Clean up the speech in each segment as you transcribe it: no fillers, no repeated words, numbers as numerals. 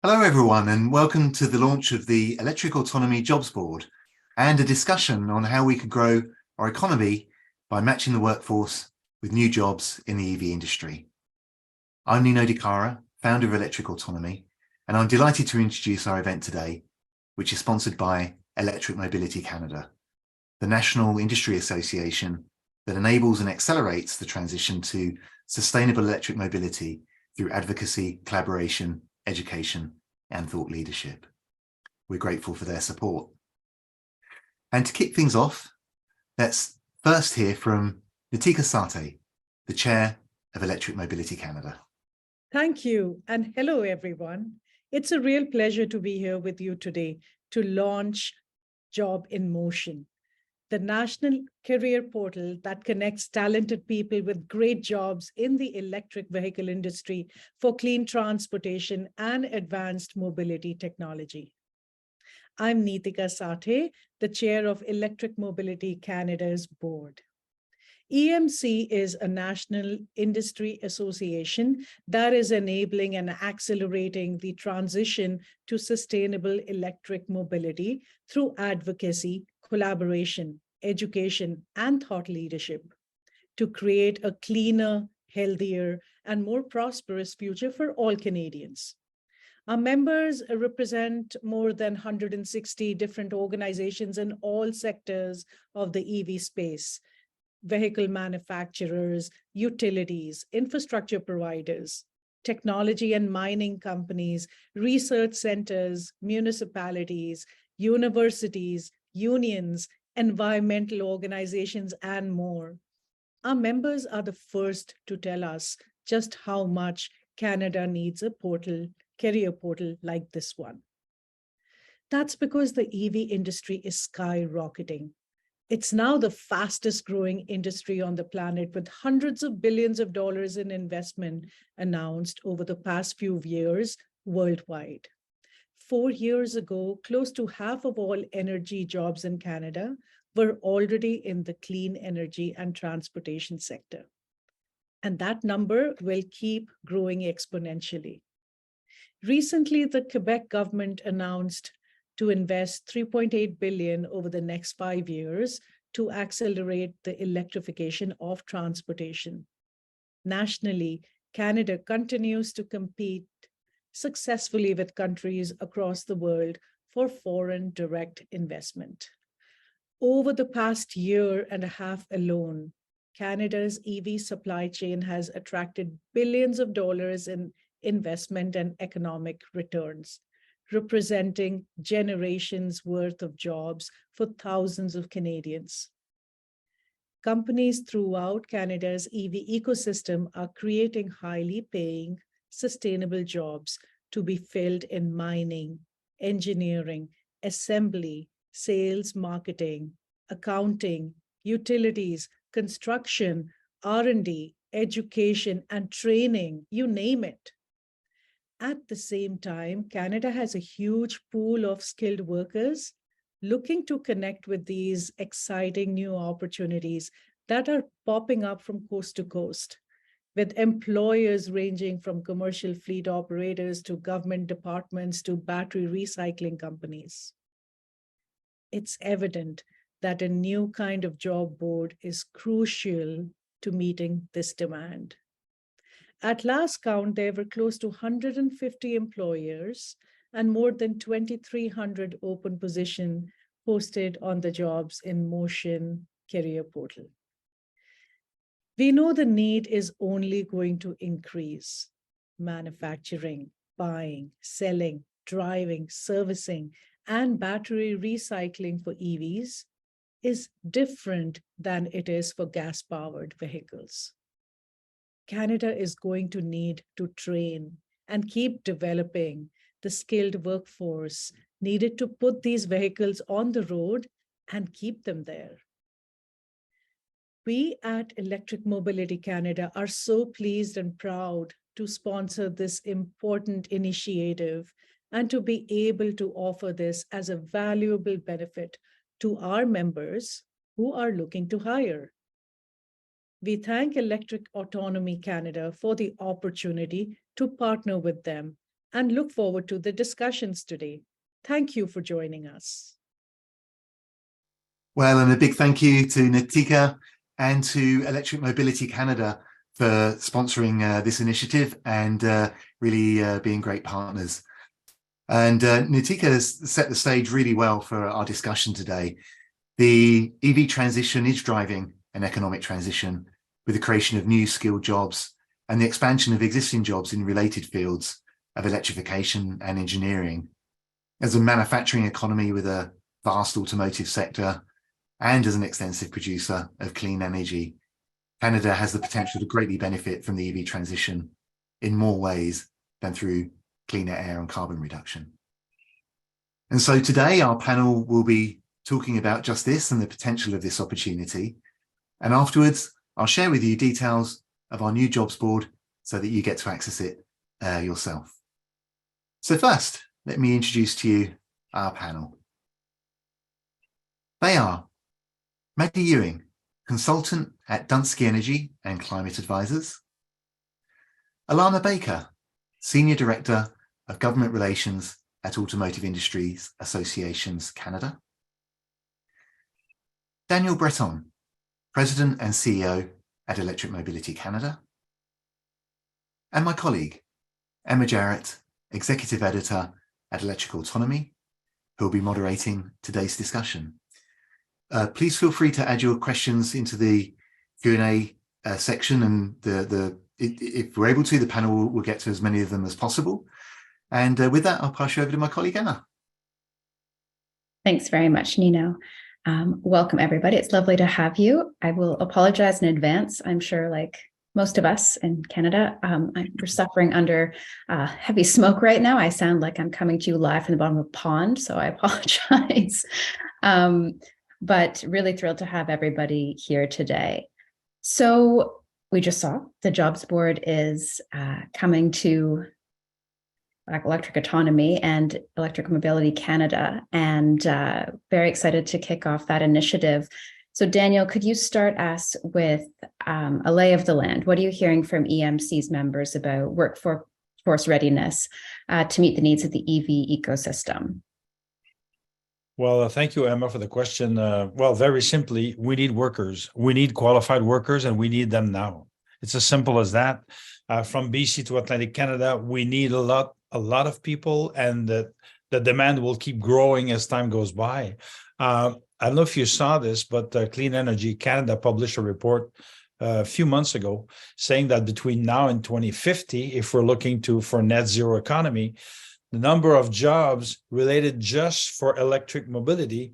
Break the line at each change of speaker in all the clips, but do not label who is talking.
Hello everyone and welcome to the launch of the Electric Autonomy Jobs Board and a discussion on how we can grow our economy by matching the workforce with new jobs in the EV industry. I'm Nino Di Cara, founder of Electric Autonomy, and I'm delighted to introduce our event today, which is sponsored by Electric Mobility Canada, the national industry association that enables and accelerates the transition to sustainable electric mobility through advocacy, collaboration, education, and thought leadership. We're grateful for their support. And to kick things off, let's first hear from Nitika Sathe, the chair of Electric Mobility Canada.
Thank you, and hello, everyone. It's a real pleasure to be here with you today to launch Job in Motion, the national career portal that connects talented people with great jobs in the electric vehicle industry for clean transportation and advanced mobility technology. I'm Nitika Sathe, the chair of Electric Mobility Canada's board. EMC is a national industry association that is enabling and accelerating the transition to sustainable electric mobility through advocacy, collaboration, education, and thought leadership to create a cleaner, healthier, and more prosperous future for all Canadians. Our members represent more than 160 different organizations in all sectors of the EV space: vehicle manufacturers, utilities, infrastructure providers, technology and mining companies, research centers, municipalities, universities, unions, environmental organizations, and more. Our members are the first to tell us just how much Canada needs a career portal like this one. That's because the EV industry is skyrocketing. It's now the fastest growing industry on the planet, with hundreds of billions of dollars in investment announced over the past few years worldwide. 4 years ago, close to half of all energy jobs in Canada were already in the clean energy and transportation sector. And that number will keep growing exponentially. Recently, the Quebec government announced to invest $3.8 billion over the next 5 years to accelerate the electrification of transportation. Nationally, Canada continues to compete successfully with countries across the world for foreign direct investment. Over the past year and a half alone, Canada's EV supply chain has attracted billions of dollars in investment and economic returns, representing generations worth of jobs for thousands of Canadians. Companies throughout Canada's EV ecosystem are creating highly paying, sustainable jobs to be filled in mining, engineering, assembly, sales, marketing, accounting, utilities, construction, R&D, education, and training, you name it. At the same time, Canada has a huge pool of skilled workers looking to connect with these exciting new opportunities that are popping up from coast to coast, with employers ranging from commercial fleet operators to government departments to battery recycling companies. It's evident that a new kind of job board is crucial to meeting this demand. At last count, there were close to 150 employers and more than 2,300 open positions posted on the Jobs in Motion career portal. We know the need is only going to increase. Manufacturing, buying, selling, driving, servicing, and battery recycling for EVs is different than it is for gas-powered vehicles. Canada is going to need to train and keep developing the skilled workforce needed to put these vehicles on the road and keep them there. We at Electric Mobility Canada are so pleased and proud to sponsor this important initiative and to be able to offer this as a valuable benefit to our members who are looking to hire. We thank Electric Autonomy Canada for the opportunity to partner with them and look forward to the discussions today. Thank you for joining us.
Well, and a big thank you to Nitika and to Electric Mobility Canada for sponsoring this initiative and really being great partners. And Nitika has set the stage really well for our discussion today. The EV transition is driving an economic transition with the creation of new skilled jobs and the expansion of existing jobs in related fields of electrification and engineering. As a manufacturing economy with a vast automotive sector and as an extensive producer of clean energy, Canada has the potential to greatly benefit from the EV transition in more ways than through cleaner air and carbon reduction. And so today our panel will be talking about just this and the potential of this opportunity. And afterwards, I'll share with you details of our new jobs board so that you get to access it yourself. So first, let me introduce to you our panel. They are Maddy Ewing, consultant at Dunsky Energy and Climate Advisors. Alana Baker, Senior Director of Government Relations at Automotive Industries Associations Canada. Daniel Breton, President and CEO at Electric Mobility Canada. And my colleague, Emma Jarrett, Executive Editor at Electric Autonomy, who will be moderating today's discussion. Please feel free to add your questions into the Q&A section, and if we're able to, the panel will get to as many of them as possible. And with that, I'll pass you over to my colleague, Emma.
Thanks very much, Nino. Welcome, everybody. It's lovely to have you. I will apologize in advance. I'm sure, like most of us in Canada, we're suffering under heavy smoke right now. I sound like I'm coming to you live from the bottom of a pond, so I apologize. But really thrilled to have everybody here today. So we just saw the jobs board is coming to Electric Autonomy and Electric Mobility Canada, and very excited to kick off that initiative. So Daniel, could you start us with a lay of the land? What are you hearing from EMC's members about workforce readiness to meet the needs of the EV ecosystem?
Well, thank you, Emma, for the question. Well, very simply, we need workers. We need qualified workers, and we need them now. It's as simple as that. From BC to Atlantic Canada, we need a lot of people, and the demand will keep growing as time goes by. I don't know if you saw this, but Clean Energy Canada published a report a few months ago saying that between now and 2050, if we're looking for net zero economy, the number of jobs related just for electric mobility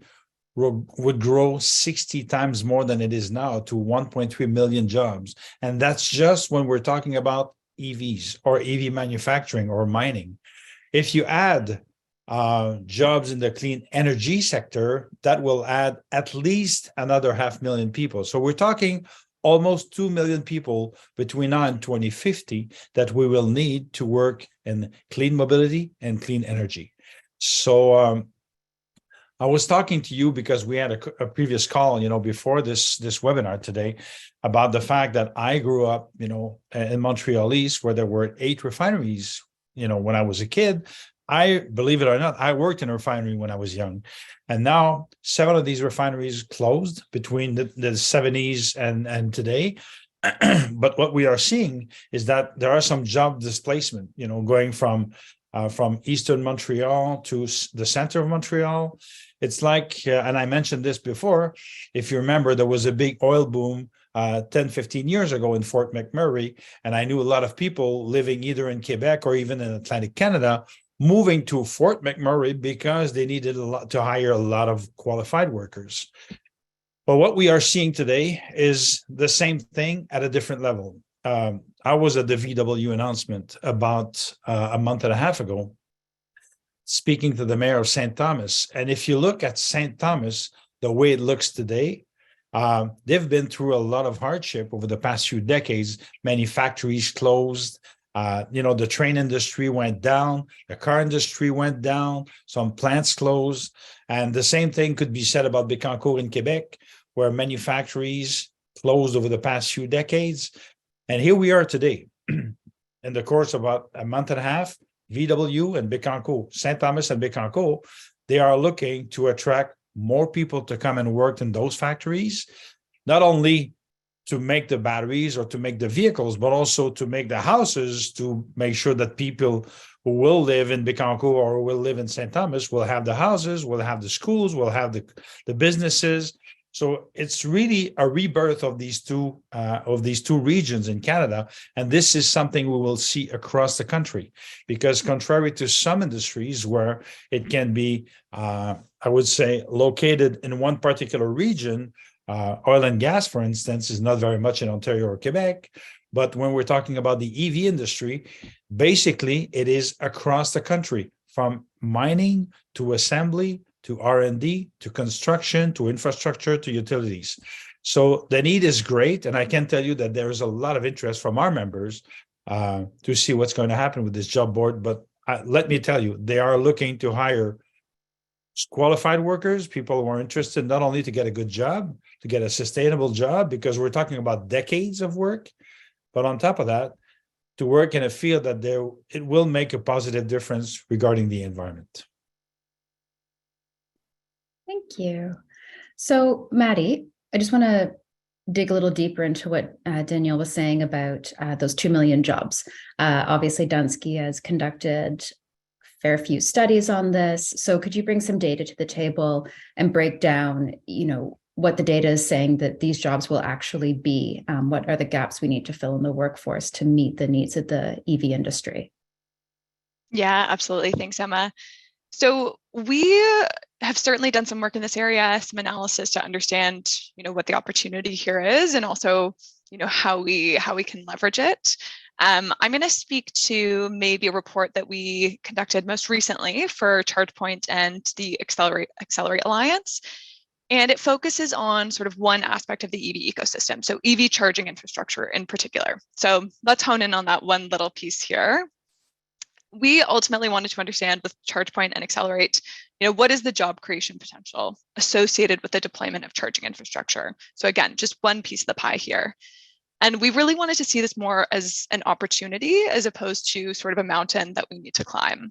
would grow 60 times more than it is now to 1.3 million jobs. And that's just when we're talking about EVs or EV manufacturing or mining. If you add jobs in the clean energy sector, that will add at least another 500,000 people. So we're talking almost 2 million people between now and 2050 that we will need to work in clean mobility and clean energy. So I was talking to you because we had a previous call, before this webinar today, about the fact that I grew up, in Montreal East, where there were 8 refineries, when I was a kid. Believe it or not, I worked in a refinery when I was young. And now 7 of these refineries closed between the 70s and today. But what we are seeing is that there are some job displacement, going from Eastern Montreal to the center of Montreal. It's like, and I mentioned this before, if you remember, there was a big oil boom 10, 15 years ago in Fort McMurray. And I knew a lot of people living either in Quebec or even in Atlantic Canada moving to Fort McMurray because they needed to hire a lot of qualified workers. But what we are seeing today is the same thing at a different level. I was at the VW announcement about a month and a half ago, speaking to the mayor of St. Thomas. And if you look at St. Thomas, the way it looks today, they've been through a lot of hardship over the past few decades. Many factories closed. The train industry went down, the car industry went down, some plants closed. And the same thing could be said about Bécancour in Quebec, where many factories closed over the past few decades. And here we are today. In the course of about a month and a half, VW and Bécancour, St. Thomas and Bécancour, they are looking to attract more people to come and work in those factories, not only to make the batteries or to make the vehicles, but also to make the houses, to make sure that people who will live in Bécancour or will live in St. Thomas will have the houses, will have the schools, will have the businesses. So it's really a rebirth of these two regions in Canada, and this is something we will see across the country. Because contrary to some industries where it can be, I would say, located in one particular region, oil and gas, for instance, is not very much in Ontario or Quebec. But when we're talking about the EV industry, basically it is across the country, from mining to assembly to R&D, to construction, to infrastructure, to utilities. So the need is great. And I can tell you that there is a lot of interest from our members to see what's going to happen with this job board. But let me tell you, they are looking to hire qualified workers, people who are interested not only to get a good job, to get a sustainable job, because we're talking about decades of work, but on top of that, to work in a field that it will make a positive difference regarding the environment.
Thank you. So, Maddy, I just want to dig a little deeper into what Danielle was saying about those 2 million jobs. Obviously, Dunsky has conducted a fair few studies on this. So could you bring some data to the table and break down, what the data is saying that these jobs will actually be? What are the gaps we need to fill in the workforce to meet the needs of the EV industry?
Yeah, absolutely. Thanks, Emma. So we have certainly done some work in this area, some analysis to understand, what the opportunity here is, and also, how we can leverage it. I'm going to speak to maybe a report that we conducted most recently for ChargePoint and the Accelerate Alliance. And it focuses on sort of one aspect of the EV ecosystem, so EV charging infrastructure in particular. So let's hone in on that one little piece here. We ultimately wanted to understand with ChargePoint and Accelerate, what is the job creation potential associated with the deployment of charging infrastructure? So again, just one piece of the pie here. And we really wanted to see this more as an opportunity as opposed to sort of a mountain that we need to climb.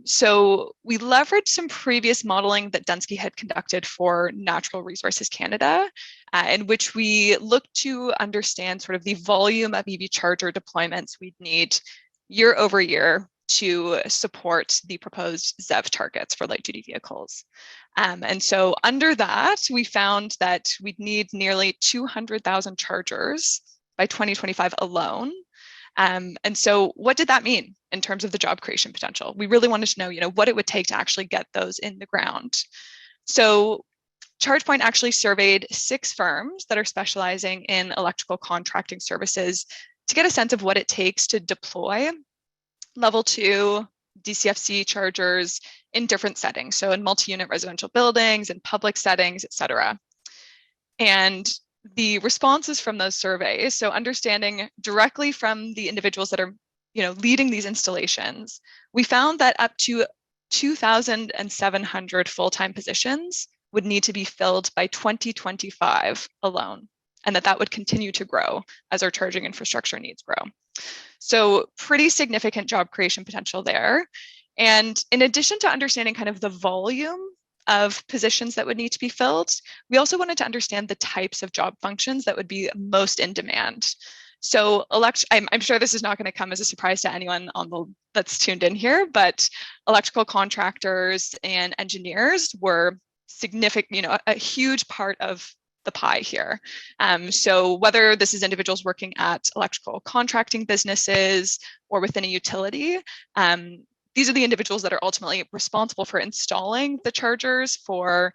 So we leveraged some previous modeling that Dunsky had conducted for Natural Resources Canada, in which we looked to understand sort of the volume of EV charger deployments we'd need year over year to support the proposed ZEV targets for light duty vehicles. And so under that, we found that we'd need nearly 200,000 chargers by 2025 alone. And so what did that mean in terms of the job creation potential? We really wanted to know, what it would take to actually get those in the ground. So ChargePoint actually surveyed 6 firms that are specializing in electrical contracting services to get a sense of what it takes to deploy level 2 DCFC chargers in different settings. So in multi-unit residential buildings, in public settings, et cetera. And the responses from those surveys, so understanding directly from the individuals that are, leading these installations, we found that up to 2,700 full-time positions would need to be filled by 2025 alone, and that would continue to grow as our charging infrastructure needs grow. So pretty significant job creation potential there. And in addition to understanding kind of the volume of positions that would need to be filled, we also wanted to understand the types of job functions that would be most in demand. So I'm sure this is not going to come as a surprise to anyone that's tuned in here, but electrical contractors and engineers were significant, a huge part of the pie here. So whether this is individuals working at electrical contracting businesses or within a utility, these are the individuals that are ultimately responsible for installing the chargers, for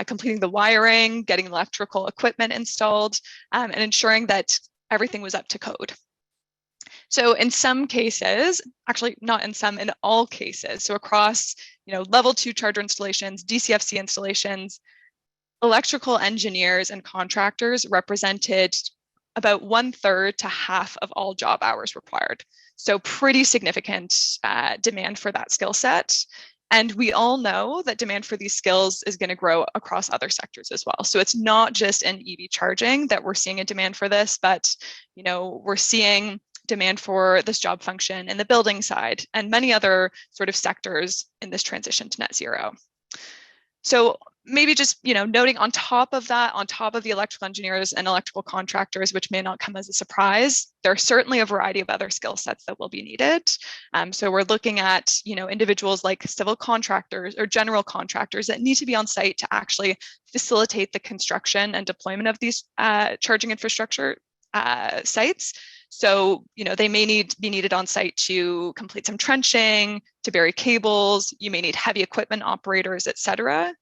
completing the wiring, getting electrical equipment installed, and ensuring that everything was up to code. So in some cases, actually not in some, in all cases, so across level 2 charger installations, DCFC installations, electrical engineers and contractors represented about 1/3 to half of all job hours required. So pretty significant demand for that skill set. And we all know that demand for these skills is going to grow across other sectors as well. So it's not just in EV charging that we're seeing a demand for this, but we're seeing demand for this job function in the building side and many other sort of sectors in this transition to net zero. So maybe just, noting on top of that, on top of the electrical engineers and electrical contractors, which may not come as a surprise, there are certainly a variety of other skill sets that will be needed. So we're looking at, individuals like civil contractors or general contractors that need to be on site to actually facilitate the construction and deployment of these charging infrastructure sites. So, they may be needed on site to complete some trenching, to bury cables. You may need heavy equipment operators, et cetera.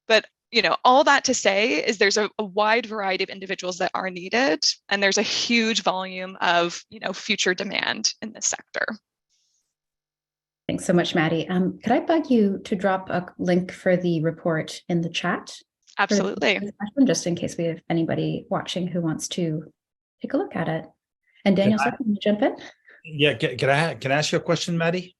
But, all that to say is there's a wide variety of individuals that are needed, and there's a huge volume of, future demand in this sector.
Thanks so much, Maddy. Could I bug you to drop a link for the report in the chat?
Absolutely.
Just in case we have anybody watching who wants to take a look at it. And Daniel, can you jump in?
Yeah, can I ask you a question, Maddy?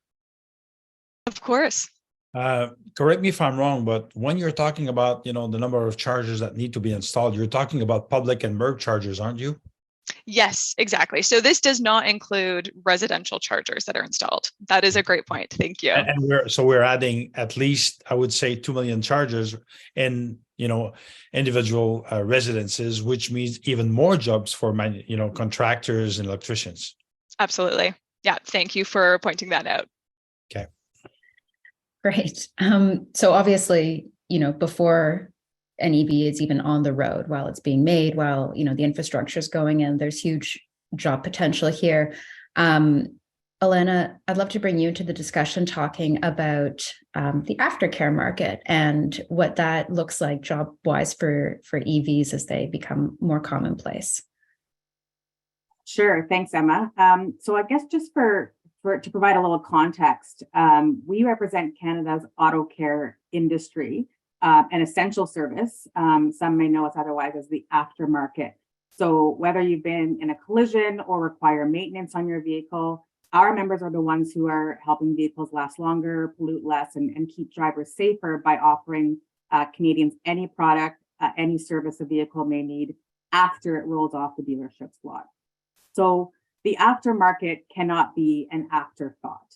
Of course.
Correct me if I'm wrong, but when you're talking about, the number of chargers that need to be installed, you're talking about public and MERV chargers, aren't you?
Yes, exactly. So this does not include residential chargers that are installed. That is a great point. Thank you.
And we're adding at least, I would say, 2 million chargers in, individual residences, which means even more jobs for contractors and electricians.
Absolutely. Yeah. Thank you for pointing that out.
Okay.
Great. So obviously, before an EV is even on the road, while it's being made, while, the infrastructure is going in, there's huge job potential here. Alana, I'd love to bring you into the discussion talking about the aftercare market and what that looks like job-wise for EVs as they become more commonplace.
Sure. Thanks, Emma. So I guess just to provide a little context, we represent Canada's auto care industry, an essential service. Some may know us otherwise as the aftermarket. So whether you've been in a collision or require maintenance on your vehicle, our members are the ones who are helping vehicles last longer, pollute less, and keep drivers safer by offering Canadians any product, any service a vehicle may need after it rolls off the dealership's lot. So the aftermarket cannot be an afterthought.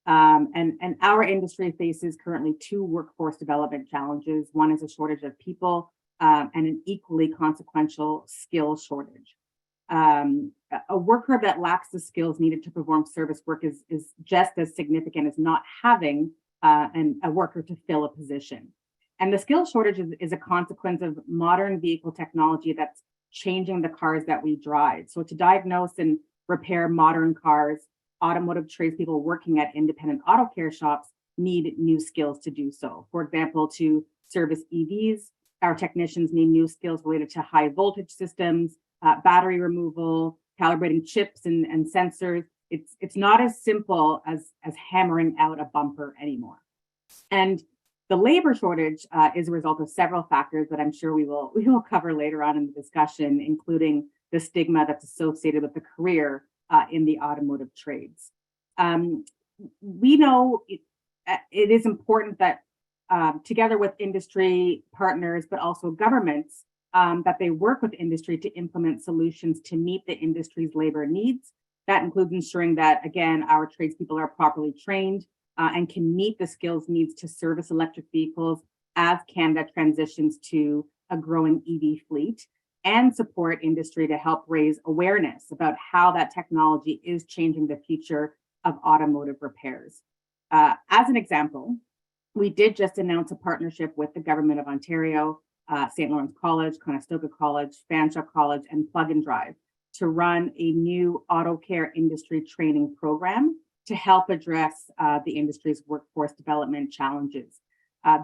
And our industry faces currently two workforce development challenges. One is a shortage of people and an equally consequential skill shortage. A worker that lacks the skills needed to perform service work is just as significant as not having a worker to fill a position. And the skill shortage is a consequence of modern vehicle technology that's changing the cars that we drive. So to diagnose and repair modern cars, automotive tradespeople working at independent auto care shops need new skills to do so. For example, to service EVs, our technicians need new skills related to high voltage systems, battery removal, calibrating chips and sensors. It's not as simple as hammering out a bumper anymore. And the labor shortage is a result of several factors that I'm sure we will cover later on in the discussion, including the stigma that's associated with the career in the automotive trades. We know it is important that together with industry partners, but also governments, that they work with industry to implement solutions to meet the industry's labor needs. That includes ensuring that, again, our tradespeople are properly trained and can meet the skills needs to service electric vehicles as Canada transitions to a growing EV fleet, and support industry to help raise awareness about how that technology is changing the future of automotive repairs. As an example, we did just announce a partnership with the Government of Ontario, St. Lawrence College, Conestoga College, Fanshawe College, and Plug and Drive to run a new auto care industry training program to help address the industry's workforce development challenges.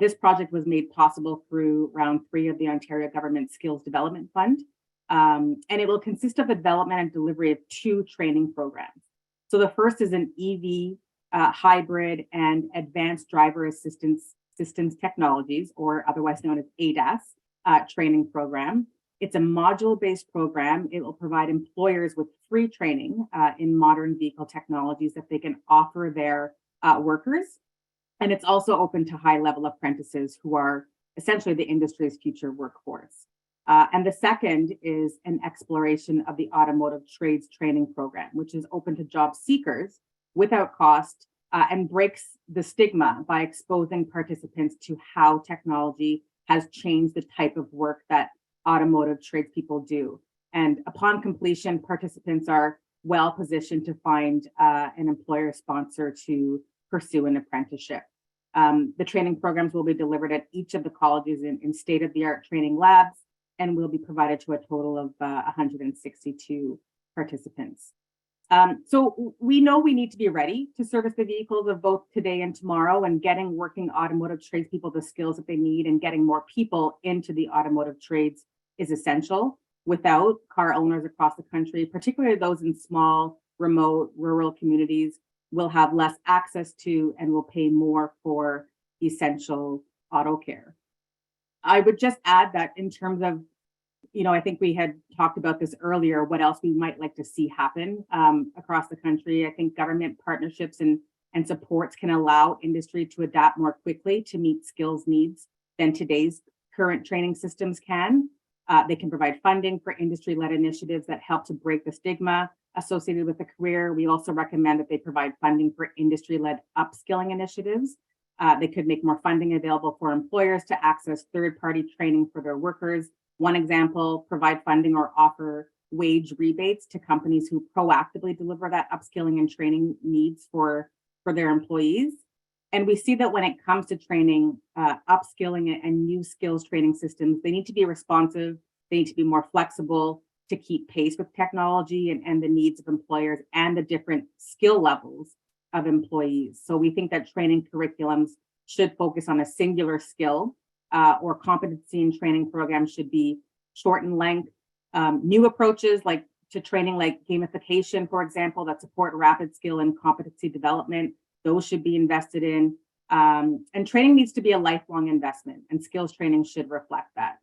This project was made possible through round 3 of the Ontario Government Skills Development Fund, and it will consist of the development and delivery of 2 training programs. So the first is an EV hybrid and advanced driver assistance systems technologies, or otherwise known as ADAS, training program. It's a module-based program. It will provide employers with free training in modern vehicle technologies that they can offer their workers. And it's also open to high-level apprentices who are essentially the industry's future workforce. And the second is an exploration of the automotive trades training program, which is open to job seekers without cost and breaks the stigma by exposing participants to how technology has changed the type of work that automotive tradespeople do. And upon completion, participants are well positioned to find an employer sponsor to pursue an apprenticeship. The training programs will be delivered at each of the colleges in state-of-the-art training labs and will be provided to a total of 162 participants. So we know we need to be ready to service the vehicles of both today and tomorrow, and getting working automotive tradespeople the skills that they need and getting more people into the automotive trades is essential. Without, car owners across the country, particularly those in small, remote, rural communities, will have less access to and will pay more for essential auto care. I would just add that in terms of, I think we had talked about this earlier, what else we might like to see happen across the country. I think government partnerships and supports can allow industry to adapt more quickly to meet skills needs than today's current training systems can. They can provide funding for industry-led initiatives that help to break the stigma associated with the career. We also recommend that they provide funding for industry-led upskilling initiatives. They could make more funding available for employers to access third-party training for their workers. One example, provide funding or offer wage rebates to companies who proactively deliver that upskilling and training needs for their employees. And we see that when it comes to training, upskilling and new skills training systems, they need to be responsive, they need to be more flexible to keep pace with technology and the needs of employers and the different skill levels of employees. So we think that training curriculums should focus on a singular skill, or competency and training programs should be short in length. New approaches to training like gamification, for example, that support rapid skill and competency development, those should be invested in. And training needs to be a lifelong investment, and skills training should reflect that.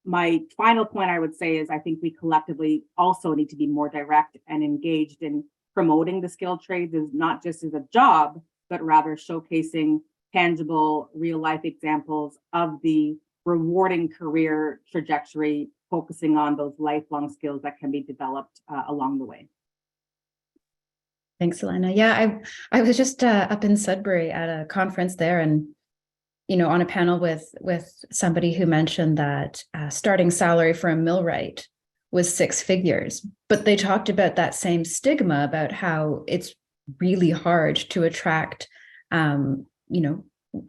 My final point I would say is I think we collectively also need to be more direct and engaged in promoting the skilled trades as not just as a job, but rather showcasing tangible real life examples of the rewarding career trajectory, focusing on those lifelong skills that can be developed along the way.
Thanks, Alana. Yeah, I was just up in Sudbury at a conference there, and on a panel with somebody who mentioned that starting salary for a millwright was 6 figures, but they talked about that same stigma about how it's really hard to attract,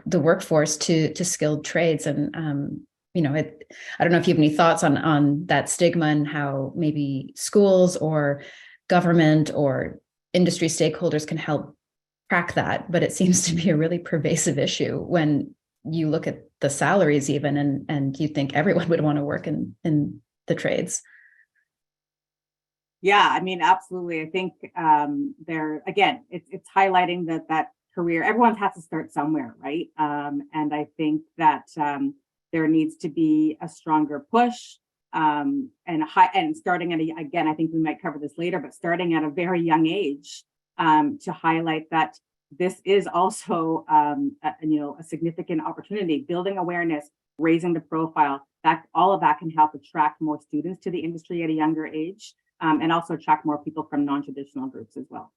the workforce to skilled trades, and I don't know if you have any thoughts on that stigma and how maybe schools or government or industry stakeholders can help crack that, but it seems to be a really pervasive issue when you look at the salaries even, and you think everyone would want to work in the trades.
Yeah, I mean, absolutely. I think it's highlighting that career, everyone has to start somewhere, right? And I think that there needs to be a stronger push and starting at again, I think we might cover this later, but starting at a very young age to highlight that this is also a significant opportunity, building awareness, raising the profile, that all of that can help attract more students to the industry at a younger age, and also attract more people from non-traditional groups as well.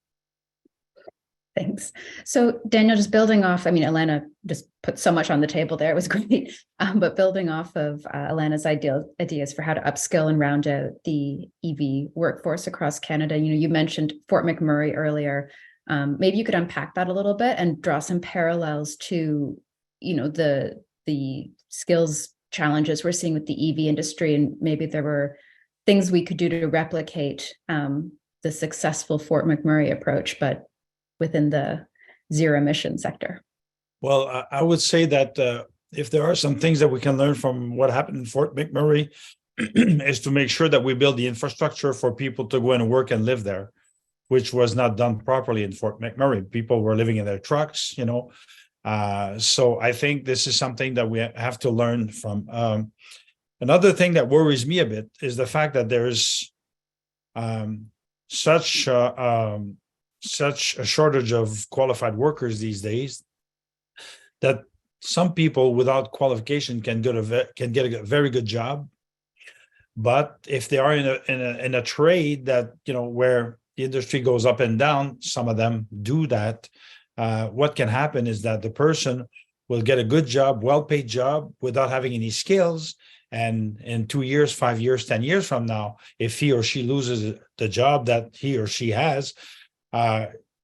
Thanks. So Daniel, just building off, Alana just put so much on the table there. It was great. But building off of Alana's ideas for how to upskill and round out the EV workforce across Canada, you mentioned Fort McMurray earlier. Maybe you could unpack that a little bit and draw some parallels to, the skills challenges we're seeing with the EV industry, and maybe there were things we could do to replicate the successful Fort McMurray approach, but within the zero emission sector.
Well, I would say that if there are some things that we can learn from what happened in Fort McMurray is to make sure that we build the infrastructure for people to go and work and live there, which was not done properly in Fort McMurray. People were living in their trucks, So I think this is something that we have to learn from. Another thing that worries me a bit is the fact that there's such a shortage of qualified workers these days that some people without qualification can get a very good job, But if they are in a trade that, where the industry goes up and down, some of them do that. What can happen is that the person will get a good job, well-paid job without having any skills. And in 2 years, 5 years, 10 years from now, if he or she loses the job that he or she has,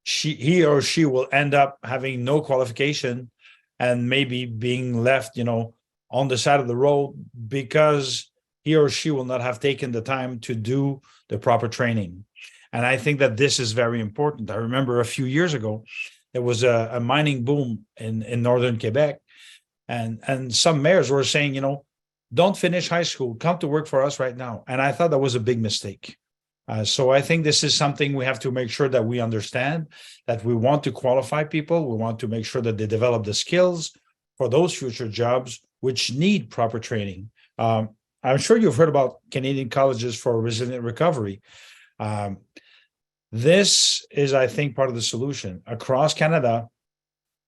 he or she will end up having no qualification and maybe being left, on the side of the road because he or she will not have taken the time to do the proper training. And I think that this is very important. I remember a few years ago, there was a mining boom in northern Quebec. And some mayors were saying, don't finish high school, come to work for us right now. And I thought that was a big mistake. So I think this is something we have to make sure that we understand, that we want to qualify people. We want to make sure that they develop the skills for those future jobs, which need proper training. I'm sure you've heard about Canadian colleges for resilient recovery. This is, I think, part of the solution. Across Canada,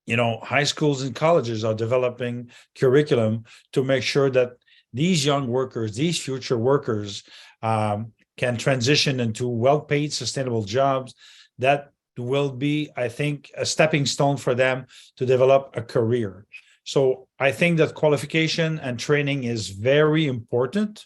high schools and colleges are developing curriculum to make sure that these young workers, these future workers, can transition into well-paid, sustainable jobs that will be, I think, a stepping stone for them to develop a career. So I think that qualification and training is very important,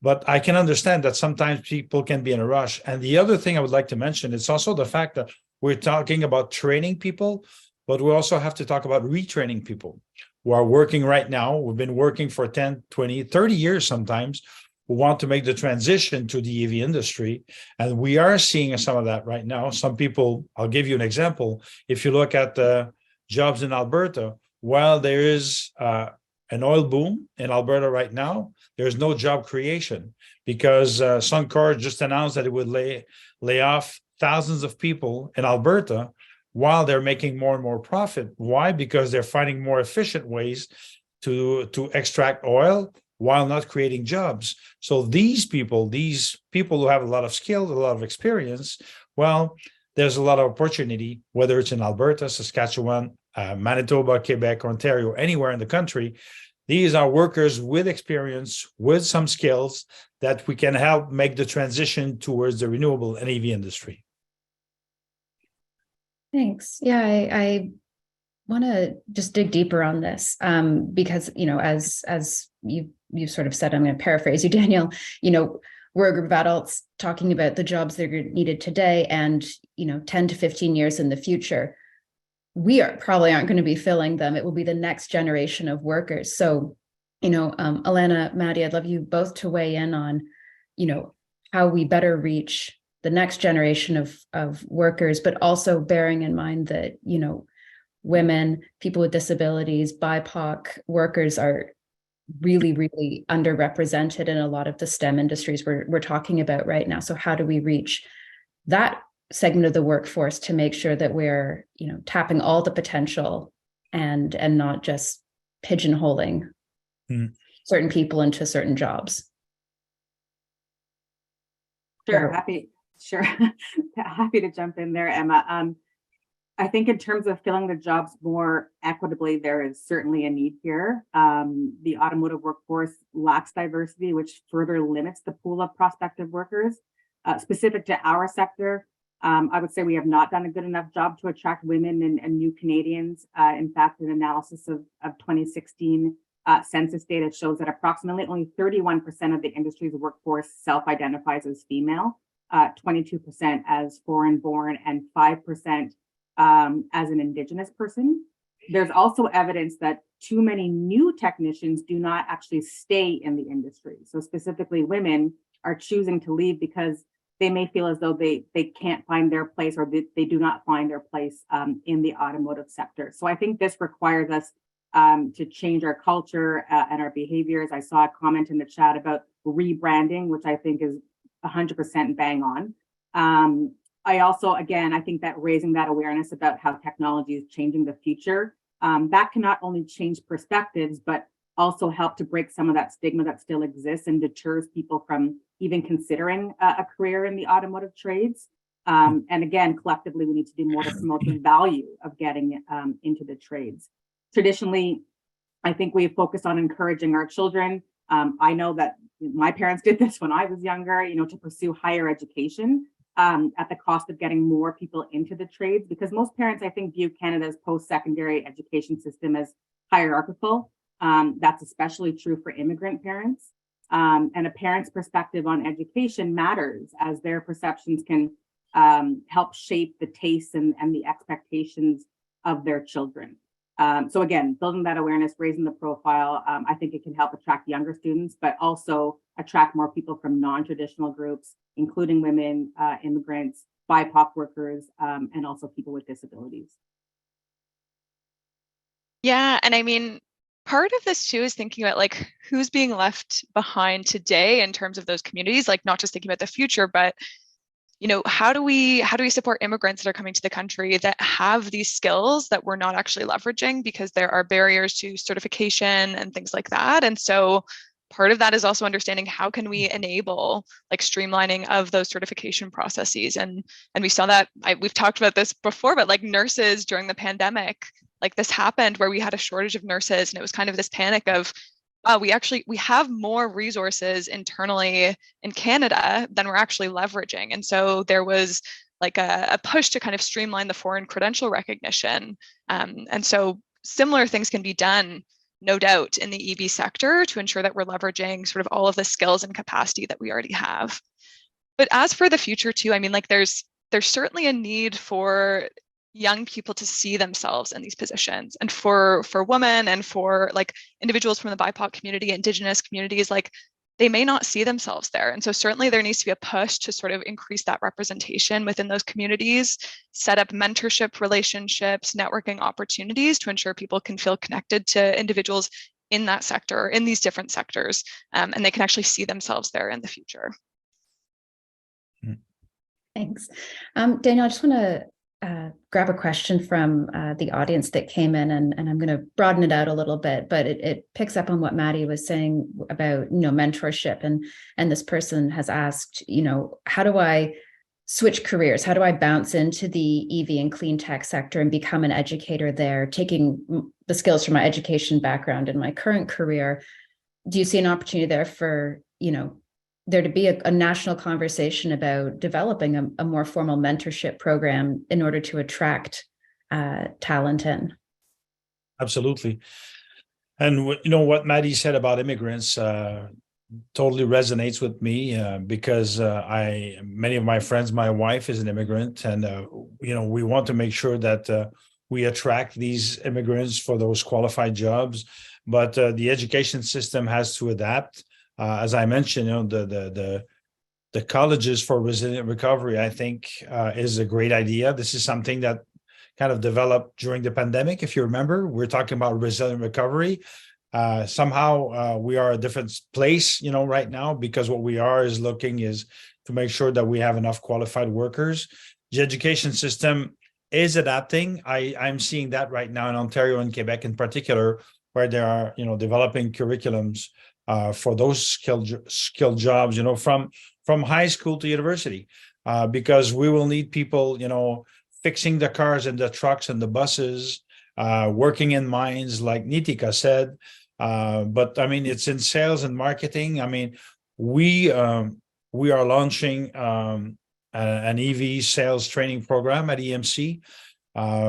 but I can understand that sometimes people can be in a rush. And the other thing I would like to mention is also the fact that we're talking about training people, but we also have to talk about retraining people who are working right now. We've been working for 10, 20, 30 years sometimes, who want to make the transition to the EV industry. And we are seeing some of that right now. Some people, I'll give you an example. If you look at the jobs in Alberta, while there is an oil boom in Alberta right now, there's no job creation because Suncor just announced that it would lay off thousands of people in Alberta while they're making more and more profit. Why? Because they're finding more efficient ways to extract oil while not creating jobs. So these people who have a lot of skills, a lot of experience, well, there's a lot of opportunity, whether it's in Alberta, Saskatchewan, Manitoba, Quebec, Ontario, anywhere in the country. These are workers with experience, with some skills that we can help make the transition towards the renewable and EV industry.
Thanks. Yeah, I want to just dig deeper on this because, as you sort of said, I'm going to paraphrase you, Daniel, we're a group of adults talking about the jobs that are needed today and, 10 to 15 years in the future. We probably aren't going to be filling them. It will be the next generation of workers. So, Alana, Maddy, I'd love you both to weigh in on, how we better reach the next generation of workers, but also bearing in mind that, women, people with disabilities, BIPOC workers are really, really underrepresented in a lot of the STEM industries we're talking about right now. So how do we reach that segment of the workforce to make sure that we're, tapping all the potential and not just pigeonholing certain people into certain jobs?
Sure, happy to jump in there, Emma. I think in terms of filling the jobs more equitably, there is certainly a need here. The automotive workforce lacks diversity, which further limits the pool of prospective workers. Specific to our sector, I would say we have not done a good enough job to attract women and new Canadians. In fact, an analysis of 2016 census data shows that approximately only 31% of the industry's workforce self-identifies as female, 22% as foreign-born, and 5% as an Indigenous person. There's also evidence that too many new technicians do not actually stay in the industry. So specifically, women are choosing to leave because they may feel as though they can't find their place, or they do not find their place in the automotive sector. So I think this requires us to change our culture and our behaviors. I saw a comment in the chat about rebranding, which I think is 100% bang on. I also, again, I think that raising that awareness about how technology is changing the future, that can not only change perspectives, but also help to break some of that stigma that still exists and deters people from even considering a career in the automotive trades. And again, collectively, we need to do more to promote the value of getting into the trades. Traditionally, I think we've focused on encouraging our children I know that my parents did this when I was younger, to pursue higher education at the cost of getting more people into the trades, because most parents, I think, view Canada's post-secondary education system as hierarchical. That's especially true for immigrant parents. And a parent's perspective on education matters, as their perceptions can help shape the tastes and the expectations of their children. So again, building that awareness, raising the profile, I think it can help attract younger students, but also attract more people from non-traditional groups, including women, immigrants, BIPOC workers, and also people with disabilities.
Yeah, and I mean, part of this too is thinking about like who's being left behind today in terms of those communities, like not just thinking about the future, but how do we support immigrants that are coming to the country that have these skills that we're not actually leveraging because there are barriers to certification and things like that. And so part of that is also understanding how can we enable like streamlining of those certification processes. And we saw that, we've talked about this before, but like nurses during the pandemic, like this happened where we had a shortage of nurses, and it was kind of this panic of, we have more resources internally in Canada than we're actually leveraging. And so there was like a push to kind of streamline the foreign credential recognition. And so similar things can be done, no doubt, in the EV sector to ensure that we're leveraging sort of all of the skills and capacity that we already have. But as for the future too, I mean, like there's certainly a need for young people to see themselves in these positions, and for women and for like individuals from the BIPOC community, Indigenous communities, like they may not see themselves there. And so certainly there needs to be a push to sort of increase that representation within those communities, set up mentorship relationships, networking opportunities to ensure people can feel connected to individuals in that sector, in these different sectors, and they can actually see themselves there in the future.
Thanks. Daniel, I just want to grab a question from the audience that came in, and I'm going to broaden it out a little bit, but it picks up on what Maddy was saying about, mentorship. And this person has asked, how do I switch careers? How do I bounce into the EV and clean tech sector and become an educator there, taking the skills from my education background in my current career? Do you see an opportunity there for, there to be a national conversation about developing a more formal mentorship program in order to attract talent in?
Absolutely. And what Maddy said about immigrants totally resonates with me because many of my friends, my wife is an immigrant, and we want to make sure that we attract these immigrants for those qualified jobs. But the education system has to adapt. As I mentioned, the colleges for resilient recovery, I think, is a great idea. This is something that kind of developed during the pandemic. If you remember, we're talking about resilient recovery. Somehow we are a different place, right now, because what we are is looking is to make sure that we have enough qualified workers. The education system is adapting. I'm seeing that right now in Ontario and Quebec in particular, where they are, developing curriculums for those skilled jobs, from high school to university, because we will need people, fixing the cars and the trucks and the buses, working in mines, like Nitika said. But I mean, it's in sales and marketing. I mean, we are launching an EV sales training program at EMC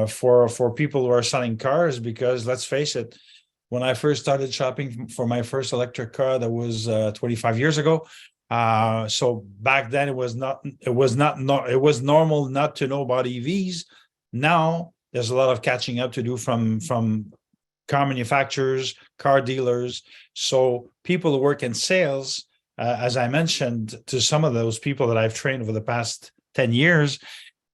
for people who are selling cars, because let's face it, when I first started shopping for my first electric car, that was 25 years ago. So back then it was normal not to know about EVs. Now there's a lot of catching up to do from car manufacturers, car dealers. So people who work in sales, as I mentioned to some of those people that I've trained over the past 10 years,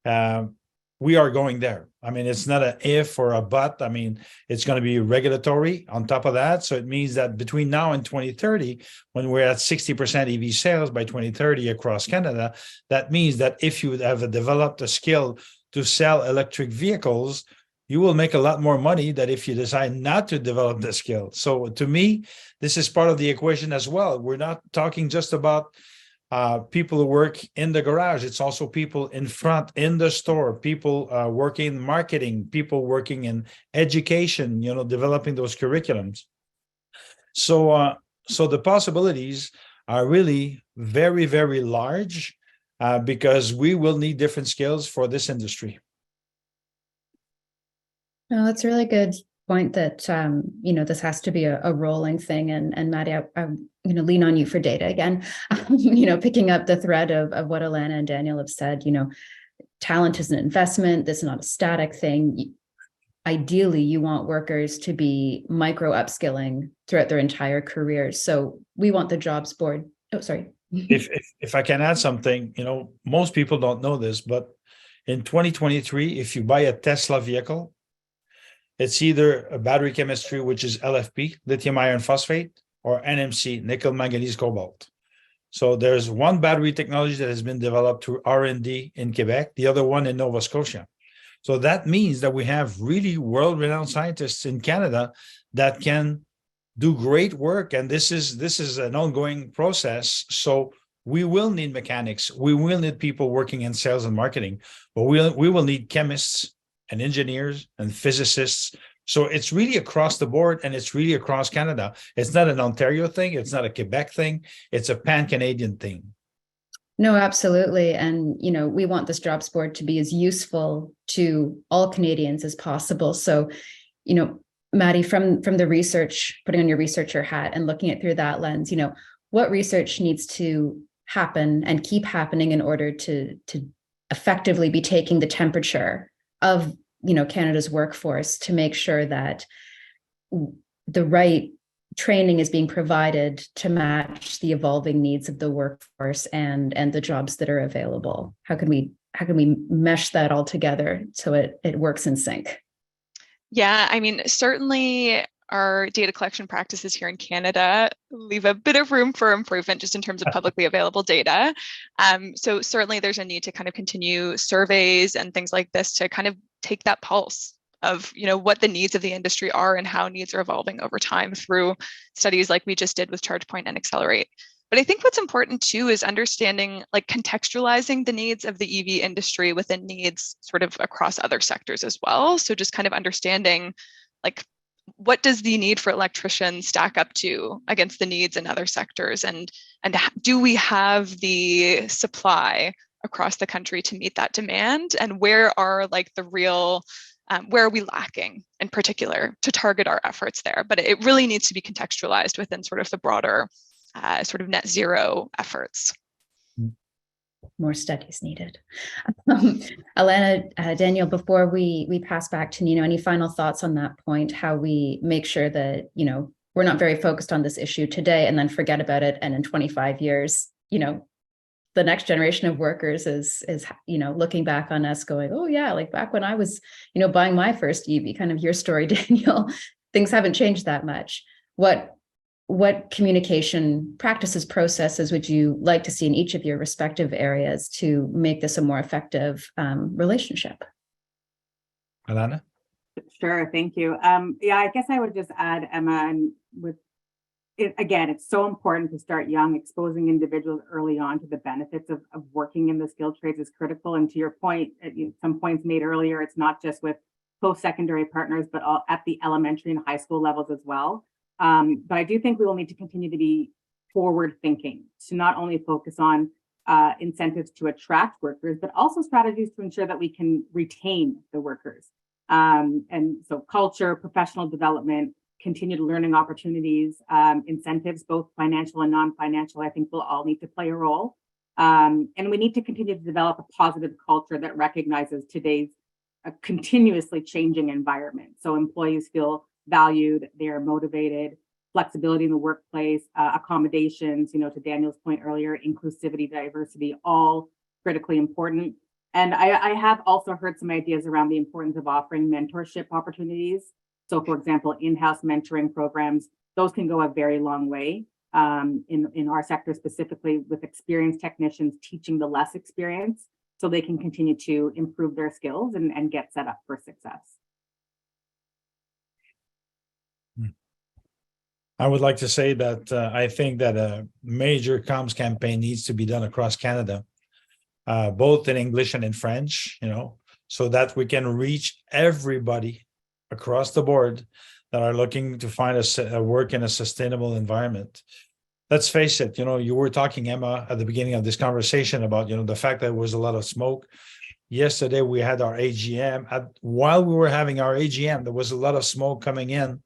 we are going there. I mean, it's not an if or a but. I mean, it's going to be regulatory on top of that. So it means that between now and 2030, when we're at 60% EV sales by 2030 across Canada, that means that if you have developed a skill to sell electric vehicles, you will make a lot more money than if you decide not to develop the skill. So to me, this is part of the equation as well. We're not talking just about people who work in the garage. It's also people in front, in the store, people working in marketing, people working in education, developing those curriculums. So So the possibilities are really very, very large because we will need different skills for this industry.
No, that's a really good point that, this has to be a rolling thing. And Maddy, I'm going to lean on you for data again, picking up the thread of what Alana and Daniel have said, talent is an investment. This is not a static thing. Ideally, you want workers to be micro upskilling throughout their entire careers. So we want the jobs board. Oh, sorry.
If I can add something, most people don't know this, but in 2023, if you buy a Tesla vehicle, it's either a battery chemistry, which is LFP, lithium iron phosphate, or NMC, nickel, manganese, cobalt. So there's one battery technology that has been developed through R&D in Quebec, the other one in Nova Scotia. So that means that we have really world-renowned scientists in Canada that can do great work. And this is an ongoing process. So we will need mechanics. We will need people working in sales and marketing, but we will need chemists and engineers and physicists. So it's really across the board, and it's really across Canada. It's not an Ontario thing. It's not a Quebec thing. It's a pan-Canadian thing.
No, absolutely. And, we want this jobs board to be as useful to all Canadians as possible. So, Maddy, from the research, putting on your researcher hat and looking at through that lens, what research needs to happen and keep happening in order to effectively be taking the temperature of, Canada's workforce to make sure that the right training is being provided to match the evolving needs of the workforce and the jobs that are available. How can we mesh that all together so it works in sync? Yeah,
certainly our data collection practices here in Canada leave a bit of room for improvement just in terms of publicly available data. So certainly there's a need to kind of continue surveys and things like this to kind of take that pulse of what the needs of the industry are and how needs are evolving over time through studies like we just did with ChargePoint and Accelerate. But I think what's important too is understanding, contextualizing the needs of the EV industry within needs sort of across other sectors as well. So just kind of understanding what does the need for electricians stack up to against the needs in other sectors, and do we have the supply across the country to meet that demand, and where are the real where are we lacking in particular to target our efforts there? But it really needs to be contextualized within sort of the broader sort of net zero efforts.
More studies needed. Alana, Daniel, before we pass back to Nino, any final thoughts on that point, how we make sure that, we're not very focused on this issue today and then forget about it. And in 25 years, the next generation of workers is looking back on us going, oh yeah, back when I was, buying my first EV, kind of your story, Daniel, things haven't changed that much. What communication practices, processes would you like to see in each of your respective areas to make this a more effective relationship?
Alana?
Sure, thank you. I guess I would just add, Emma, and with it, again, it's so important to start young. Exposing individuals early on to the benefits of working in the skilled trades is critical. And to your point, some points made earlier, it's not just with post-secondary partners, but at the elementary and high school levels as well. But I do think we will need to continue to be forward thinking, to not only focus on incentives to attract workers, but also strategies to ensure that we can retain the workers. And so culture, professional development, continued learning opportunities, incentives, both financial and non-financial, I think will all need to play a role. And we need to continue to develop a positive culture that recognizes today's continuously changing environment. So employees feel valued, they're motivated, flexibility in the workplace, accommodations, to Daniel's point earlier, inclusivity, diversity, all critically important. And I have also heard some ideas around the importance of offering mentorship opportunities. So for example, in-house mentoring programs, those can go a very long way in our sector, specifically with experienced technicians teaching the less experienced so they can continue to improve their skills and get set up for success.
I would like to say that I think that a major comms campaign needs to be done across Canada, both in English and in French, so that we can reach everybody across the board that are looking to find a work in a sustainable environment. Let's face it, you were talking, Emma, at the beginning of this conversation about, the fact that there was a lot of smoke. Yesterday, we had our AGM. While we were having our AGM, there was a lot of smoke coming in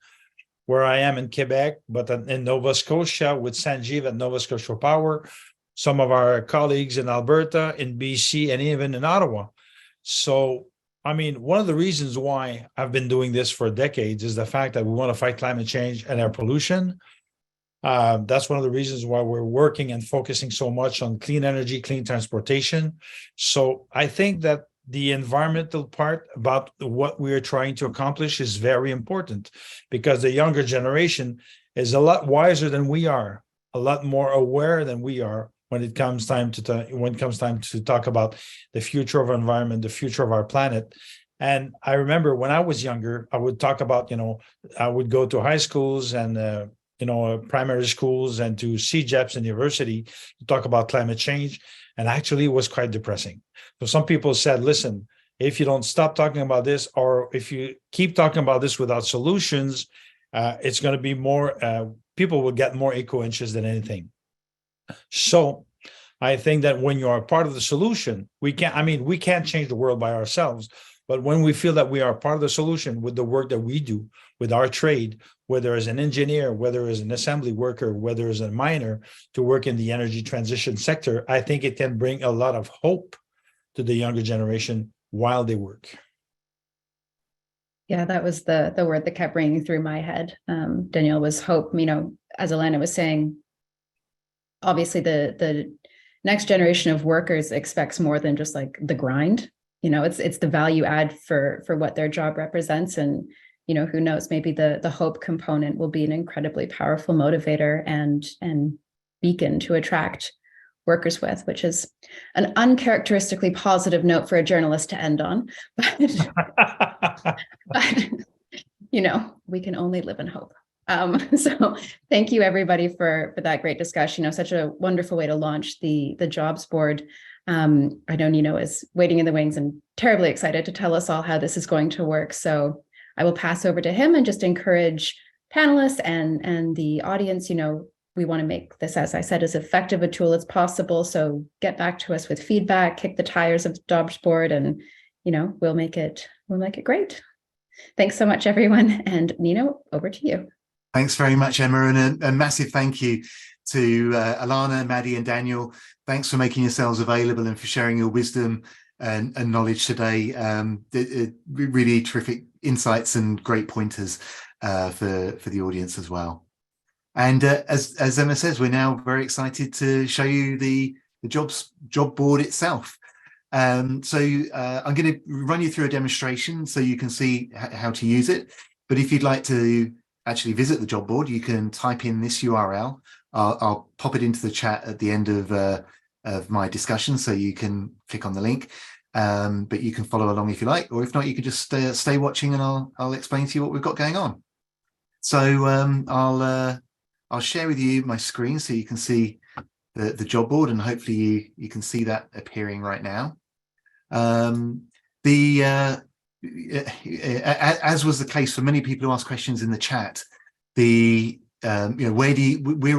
where I am in Quebec, but in Nova Scotia with Sanjeev at Nova Scotia Power, some of our colleagues in Alberta, in BC, and even in Ottawa. So, one of the reasons why I've been doing this for decades is the fact that we want to fight climate change and air pollution. That's one of the reasons why we're working and focusing so much on clean energy, clean transportation. So I think that the environmental part about what we are trying to accomplish is very important, because the younger generation is a lot wiser than we are, a lot more aware than we are when it comes time to talk about the future of our environment, the future of our planet. And I remember when I was younger, I would talk about, I would go to high schools and primary schools and to CEGEPs and university to talk about climate change. And actually it was quite depressing. So some people said, listen, if you don't stop talking about this, or if you keep talking about this without solutions, it's going to be more, people will get more eco-anxious than anything. So I think that when you are part of the solution, we can't change the world by ourselves. But when we feel that we are part of the solution with the work that we do, with our trade, whether as an engineer, whether as an assembly worker, whether as a miner, to work in the energy transition sector, I think it can bring a lot of hope to the younger generation while they work.
Yeah, that was the word that kept ringing through my head, Danielle, was hope. As Alana was saying, obviously the next generation of workers expects more than just like the grind. It's the value add for what their job represents. And, who knows, maybe the hope component will be an incredibly powerful motivator and beacon to attract workers with, which is an uncharacteristically positive note for a journalist to end on. But we can only live in hope. So thank you everybody for that great discussion. Such a wonderful way to launch the jobs board. I know Nino is waiting in the wings and terribly excited to tell us all how this is going to work. So I will pass over to him and just encourage panelists and the audience. We want to make this, as I said, as effective a tool as possible. So get back to us with feedback, kick the tires of the jobs board, and we'll make it great. Thanks so much, everyone. And Nino, over to you.
Thanks very much, Emma, and a massive thank you to Alana, Maddy, and Daniel. Thanks for making yourselves available and for sharing your wisdom and knowledge today. Really terrific insights and great pointers for the audience as well. And as Emma says, we're now very excited to show you the job board itself. So I'm going to run you through a demonstration so you can see how to use it. But if you'd like to actually visit the job board, you can type in this URL. I'll pop it into the chat at the end of my discussion, so you can click on the link. But you can follow along if you like, or if not, you can just stay watching, and I'll explain to you what we've got going on. So I'll share with you my screen so you can see the job board, and hopefully you can see that appearing right now. As was the case for many people who asked questions in the chat, we're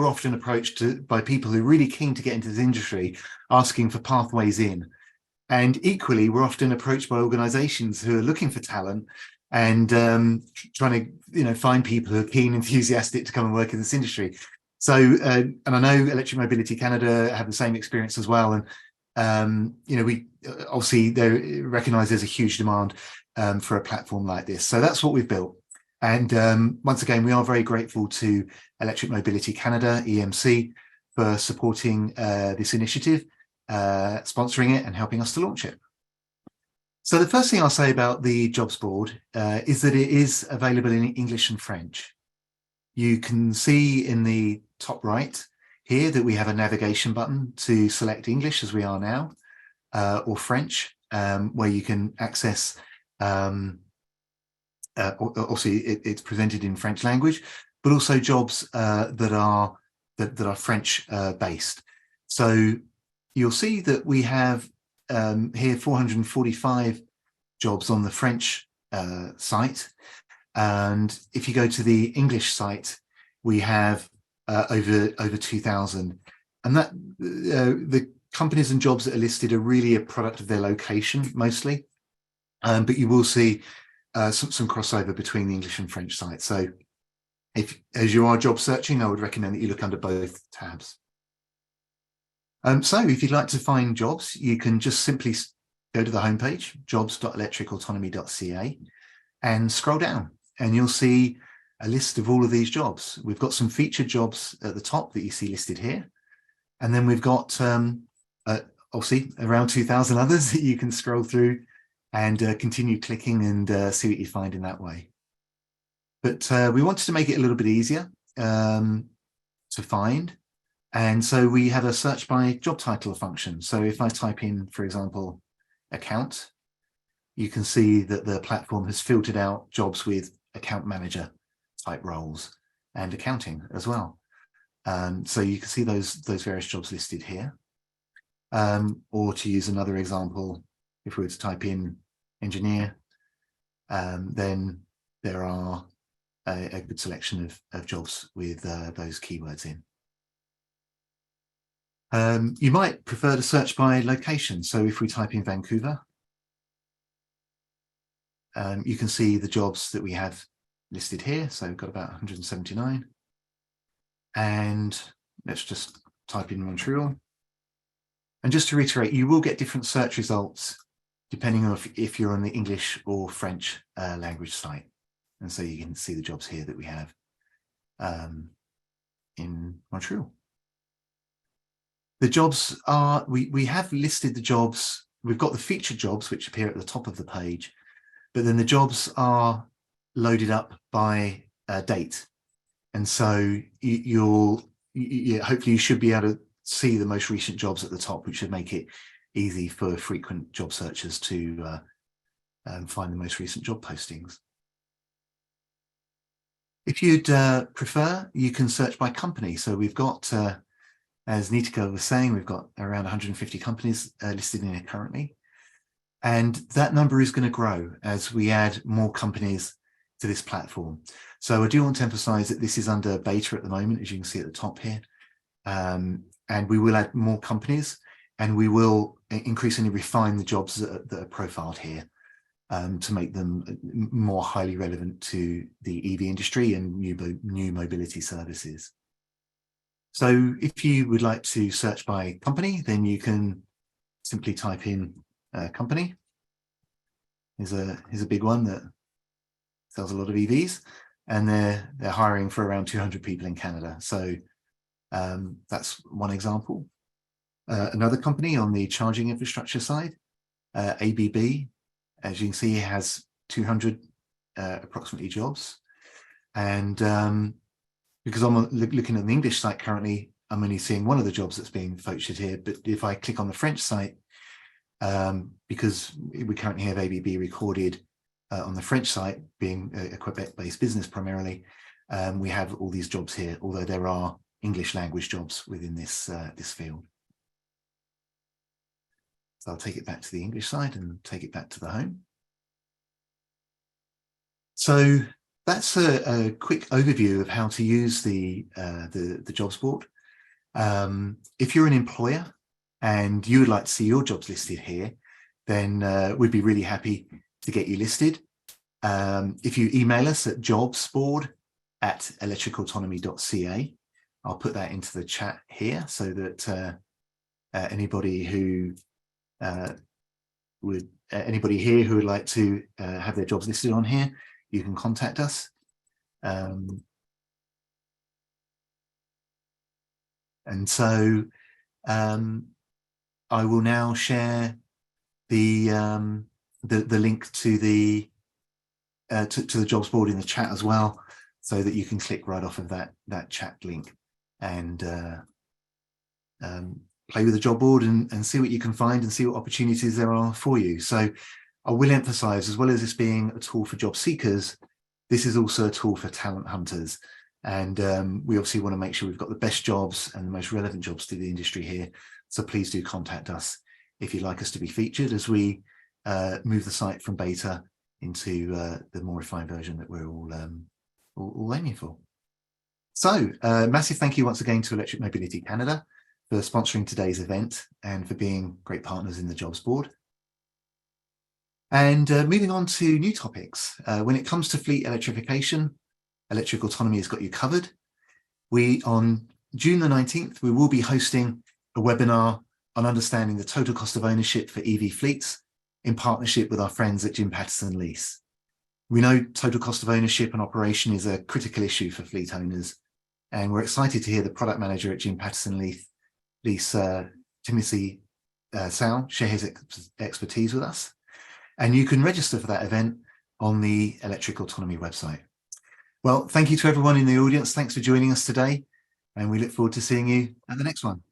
often approached by people who are really keen to get into this industry, asking for pathways in. And equally, we're often approached by organizations who are looking for talent and trying to find people who are keen, enthusiastic to come and work in this industry. So, and I know Electric Mobility Canada have the same experience as well. And, we obviously recognise there's a huge demand for a platform like this. So that's what we've built. And once again, we are very grateful to Electric Mobility Canada, EMC, for supporting this initiative, sponsoring it and helping us to launch it. So the first thing I'll say about the jobs board is that it is available in English and French. You can see in the top right here that we have a navigation button to select English, as we are now, or French, where you can access, also it's presented in French language, but also jobs that are French based. So you'll see that we have here 445 jobs on the French site. And if you go to the English site, we have over 2,000. And that the companies and jobs that are listed are really a product of their location mostly. But you will see some crossover between the English and French sites. So as you are job searching, I would recommend that you look under both tabs. So if you'd like to find jobs, you can just simply go to the homepage, jobs.electricautonomy.ca, and scroll down, and you'll see a list of all of these jobs. We've got some featured jobs at the top that you see listed here. And then we've got, obviously, around 2,000 others that you can scroll through and continue clicking and see what you find in that way. But we wanted to make it a little bit easier to find. And so we have a search by job title function. So if I type in, for example, account, you can see that the platform has filtered out jobs with account manager type roles and accounting as well. So you can see those various jobs listed here. Or to use another example, if we were to type in engineer, then there are a good selection of jobs with those keywords in. You might prefer to search by location. So if we type in Vancouver, you can see the jobs that we have listed here. So we've got about 179. And let's just type in Montreal. And just to reiterate, you will get different search results depending on if you're on the English or French language site. And so you can see the jobs here that we have in Montreal. The jobs are, we have listed the jobs, we've got the featured jobs which appear at the top of the page, but then the jobs are loaded up by date. And so hopefully you should be able to see the most recent jobs at the top, which should make it easy for frequent job searchers to find the most recent job postings. If you'd prefer, you can search by company. So we've got, as Nitika was saying, we've got around 150 companies listed in here currently. And that number is going to grow as we add more companies to this platform. So I do want to emphasize that this is under beta at the moment, as you can see at the top here. And we will add more companies, and we will increasingly refine the jobs that are profiled here to make them more highly relevant to the EV industry and new mobility services. So if you would like to search by company, then you can simply type in company. Here's a big one that sells a lot of EVs, and they're hiring for around 200 people in Canada. So that's one example. Another company on the charging infrastructure side, ABB, as you can see, has 200 approximately jobs. And because I'm looking at the English site currently, I'm only seeing one of the jobs that's being featured here. But if I click on the French site, because we currently have ABB recorded on the French site, being a Quebec-based business primarily, we have all these jobs here, although there are English language jobs within this field. So I'll take it back to the English side and take it back to the home. So that's a quick overview of how to use the jobs board. If you're an employer and you would like to see your jobs listed here, then we'd be really happy to get you listed. If you email us at jobsboard@electricautonomy.ca, I'll put that into the chat here so that anybody who would like to have their jobs listed on here, you can contact us. And so I will now share the link to the jobs board in the chat as well, so that you can click right off of that chat link and play with the job board and see what you can find and see what opportunities there are for you. So I will emphasize, as well as this being a tool for job seekers, this is also a tool for talent hunters. And we obviously want to make sure we've got the best jobs and the most relevant jobs to the industry here. So please do contact us if you'd like us to be featured as we move the site from beta into the more refined version that we're all aiming for. So massive thank you once again to Electric Mobility Canada for sponsoring today's event and for being great partners in the jobs board. And moving on to new topics. When it comes to fleet electrification, Electric Autonomy has got you covered. On June the 19th, we will be hosting a webinar on understanding the total cost of ownership for EV fleets in partnership with our friends at Jim Paterson Lease. We know total cost of ownership and operation is a critical issue for fleet owners, and we're excited to hear the product manager at Jim Paterson Lease, Timothy Sal, share his expertise with us. And you can register for that event on the Electric Autonomy website. Well, thank you to everyone in the audience. Thanks for joining us today, and we look forward to seeing you at the next one.